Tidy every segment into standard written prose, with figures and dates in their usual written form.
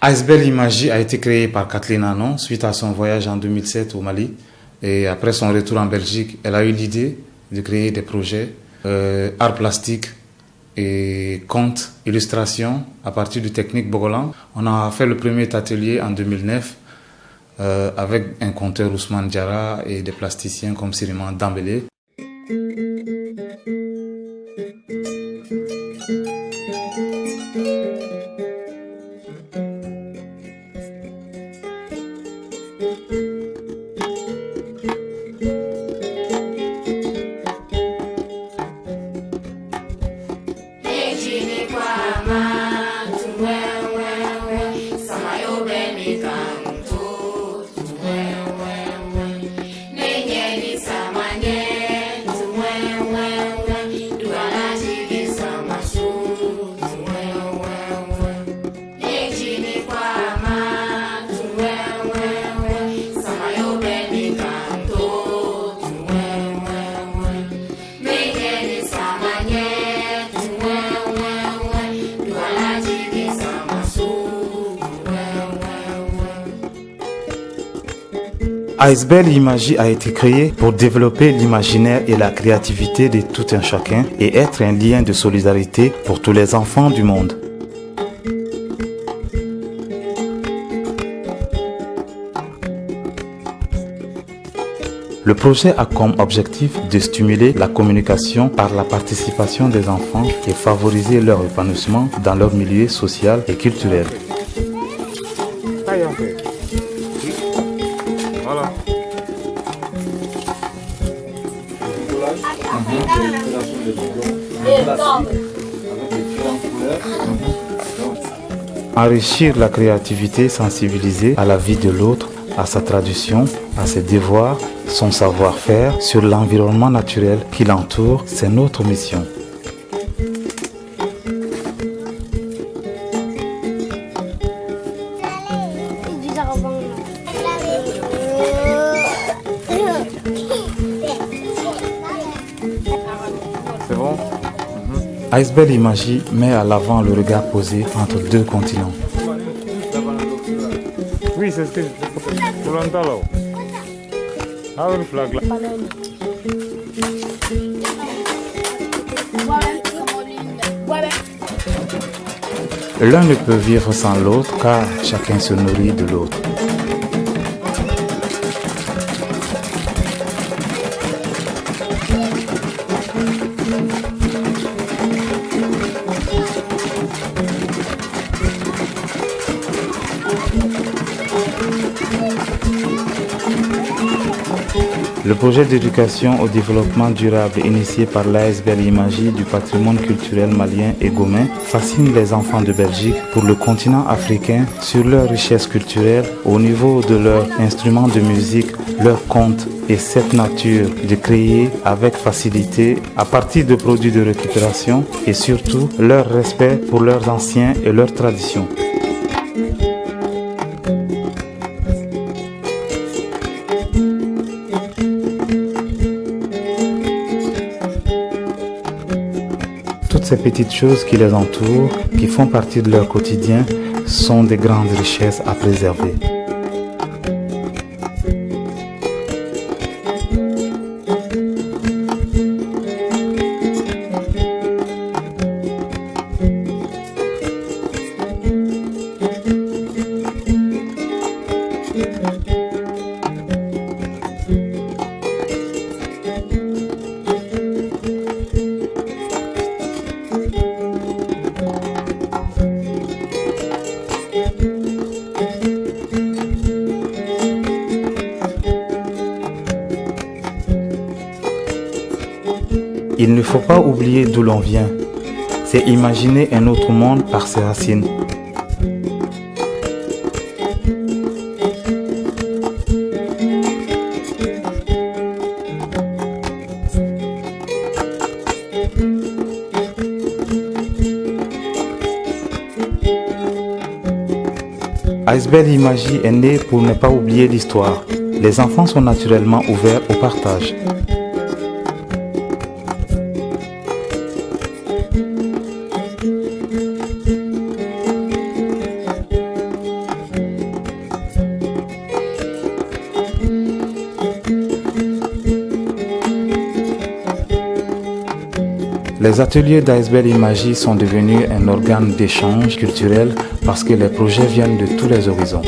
Icebell Imagie a été créé par Kathleen Anon suite à son voyage en 2007 au Mali. Et après son retour en Belgique, elle a eu l'idée de créer des projets art plastique et contes, illustrations à partir de techniques Bogolan. On a fait le premier atelier en 2009 avec un conteur Ousmane Diarra et des plasticiens comme Siriman Dambélé. Icebell Imagie a été créé pour développer l'imaginaire et la créativité de tout un chacun et être un lien de solidarité pour tous les enfants du monde. Le projet a comme objectif de stimuler la communication par la participation des enfants et favoriser leur épanouissement dans leur milieu social et culturel. Voilà. Enrichir la créativité, sensibiliser à la vie de l'autre, à sa tradition, à ses devoirs, son savoir-faire sur l'environnement naturel qui l'entoure, c'est notre mission. C'est bon? Icebell Imagie met à l'avant le regard posé entre deux continents. Oui, c'est ce que je l'entends là. Ah, une flag là. L'un ne peut vivre sans l'autre car chacun se nourrit de l'autre. Le projet d'éducation au développement durable initié par l'Icebell Imagie du patrimoine culturel malien et gomin fascine les enfants de Belgique pour le continent africain sur leur richesse culturelle au niveau de leurs instruments de musique, leurs contes et cette nature de créer avec facilité à partir de produits de récupération et surtout leur respect pour leurs anciens et leurs traditions. Toutes ces petites choses qui les entourent, qui font partie de leur quotidien, sont des grandes richesses à préserver. Il ne faut pas oublier d'où l'on vient. C'est imaginer un autre monde par ses racines. Icebell Imagie est né pour ne pas oublier l'histoire. Les enfants sont naturellement ouverts au partage. Les ateliers d'Aisbel Imagie sont devenus un organe d'échange culturel parce que les projets viennent de tous les horizons.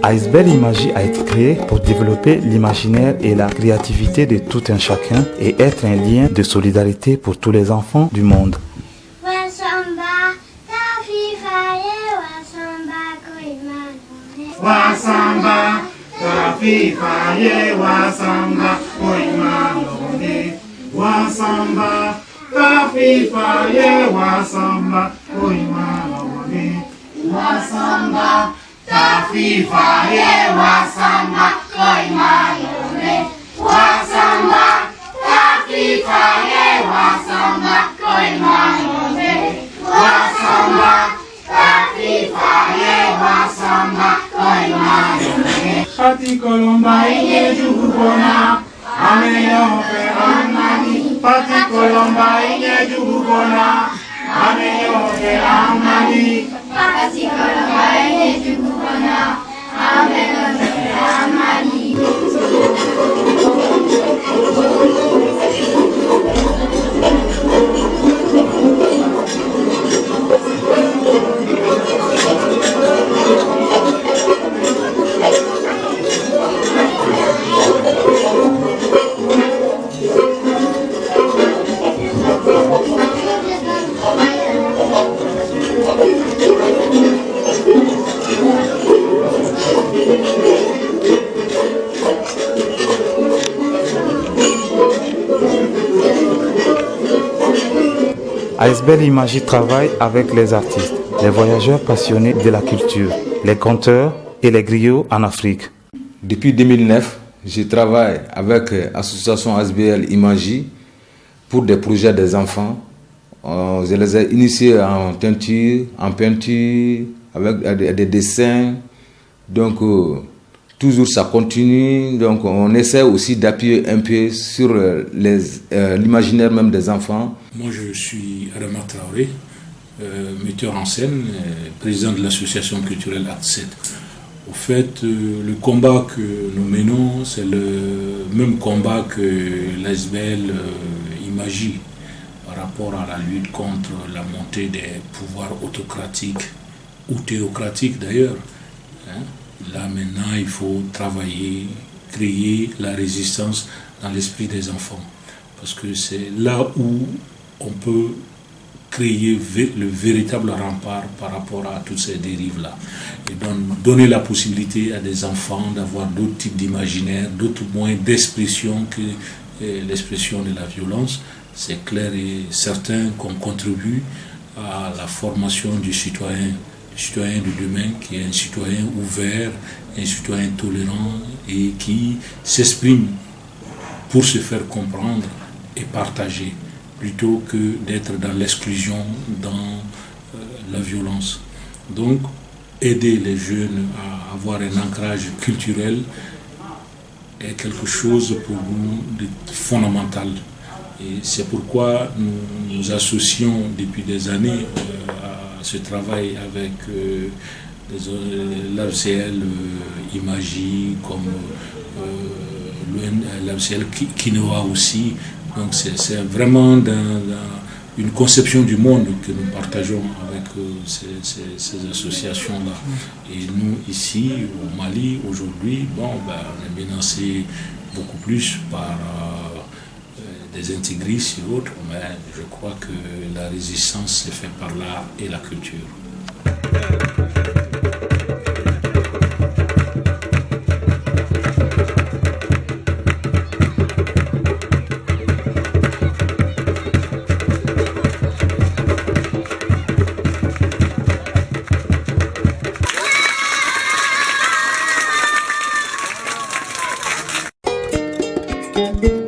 Aisbel Imagie a été créé pour développer l'imaginaire et la créativité de tout un chacun et être un lien de solidarité pour tous les enfants du monde. Tafifa ye wasamba koi mayone wasamba tafifa ye wasamba koi mayone wasamba tafifa ye wasamba koi mayone Pati kolomba inye jugubona ameyo peramani Pati kolomba inye jugubona ameyo peramani Pati kolomba inye jugubona ameyo peramani Aisbel Imagie travaille avec les artistes, les voyageurs passionnés de la culture, les conteurs et les griots en Afrique. Depuis 2009, je travaille avec l'association Aisbel Imagie pour des projets des enfants. Je les ai initiés en teinture, en peinture, avec des dessins. Donc, toujours ça continue. Donc, on essaie aussi d'appuyer un peu sur l'imaginaire même des enfants. Moi, je suis Adama Traoré, metteur en scène, président de l'association culturelle Acte 7. Au fait, le combat que nous menons, c'est le même combat que l'Aisbel Imagie par rapport à la lutte contre la montée des pouvoirs autocratiques ou théocratiques d'ailleurs. Là maintenant, il faut travailler, créer la résistance dans l'esprit des enfants. Parce que c'est là où on peut créer le véritable rempart par rapport à toutes ces dérives-là. Et donc donner la possibilité à des enfants d'avoir d'autres types d'imaginaire, d'autres moyens d'expression que l'expression de la violence. C'est clair et certain qu'on contribue à la formation du citoyen de demain, qui est un citoyen ouvert, un citoyen tolérant et qui s'exprime pour se faire comprendre et partager, plutôt que d'être dans l'exclusion, dans la violence. Donc, aider les jeunes à avoir un ancrage culturel est quelque chose pour nous de fondamental. Et c'est pourquoi nous nous associons depuis des années à ce travail avec l'ACL Imagie, comme l'ACL Quinoa aussi. Donc c'est vraiment une conception du monde que nous partageons avec ces associations-là. Et nous, ici, au Mali, aujourd'hui, on est menacé beaucoup plus par des intégristes et autres, mais je crois que la résistance se fait par l'art et la culture. Thank you.